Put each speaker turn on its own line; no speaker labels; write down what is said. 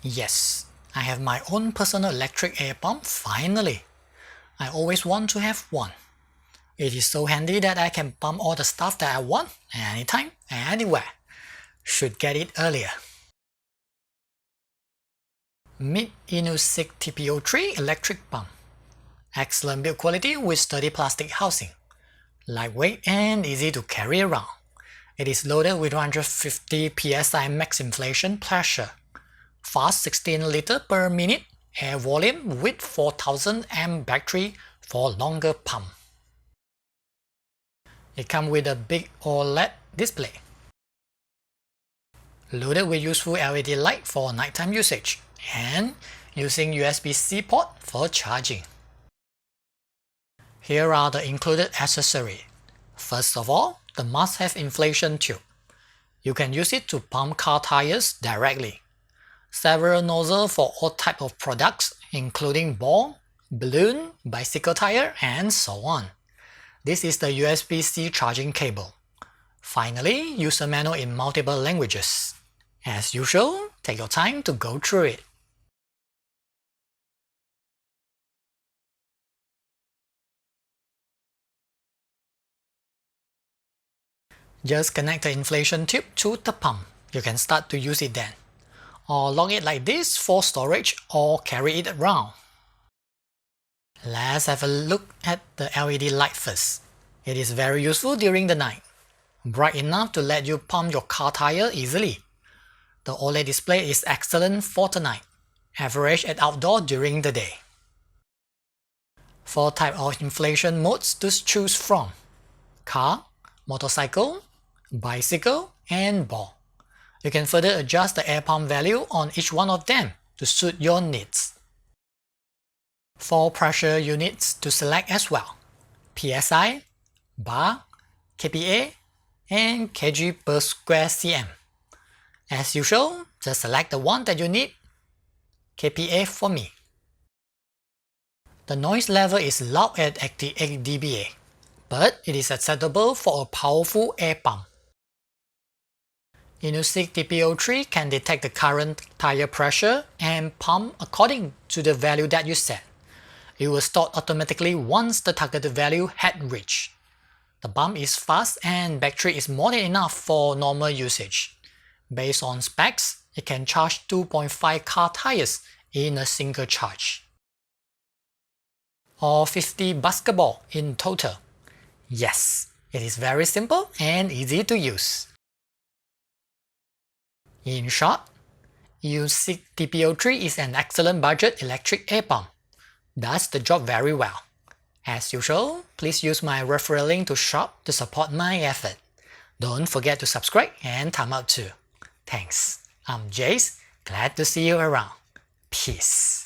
Yes, I have my own personal electric air pump finally. I always want to have one. It is so handy that I can pump all the stuff that I want anytime, anywhere. Should get it earlier. Meet Enusic TP03 electric pump. Excellent build quality with sturdy plastic housing. Lightweight and easy to carry around. It is loaded with 150 psi max inflation pressure. Fast 16 liter per minute air volume with 4000 amp battery for longer pump. It comes with a big OLED display. Loaded with useful LED light for nighttime usage and using USB-C port for charging. Here are the included accessories. First of all, the must-have inflation tube. You can use it to pump car tires directly. Several nozzles for all types of products, including ball, balloon, bicycle tire, and so on. This is the USB-C charging cable. Finally, user manual in multiple languages. As usual, take your time to go through it. Just connect the inflation tube to the pump. You can start to use it then. Or lock it like this for storage or carry it around. Let's have a look at the LED light first. It is very useful during the night. Bright enough to let you pump your car tire easily. The OLED display is excellent for the night, average at outdoor during the day. 4 types of inflation modes to choose from: car, motorcycle, bicycle, and ball. You can further adjust the air pump value on each one of them to suit your needs. 4 pressure units to select as well: PSI, bar, KPA, and Kg per square cm. As usual, just select the one that you need. KPA for me. The noise level is loud at 88 dBA, but it is acceptable for a powerful air pump. Enusic TP03 can detect the current tire pressure and pump according to the value that you set. It will stop automatically once the targeted value had reached. The pump is fast and battery is more than enough for normal usage. Based on specs, it can charge 2.5 car tires in a single charge. Or 50 basketball in total. Yes, it is very simple and easy to use. In short, Enusic TP03 is an excellent budget electric air pump. Does the job very well. As usual, please use my referral link to shop to support my effort. Don't forget to subscribe and thumb up too. Thanks. I'm Jace. Glad to see you around. Peace.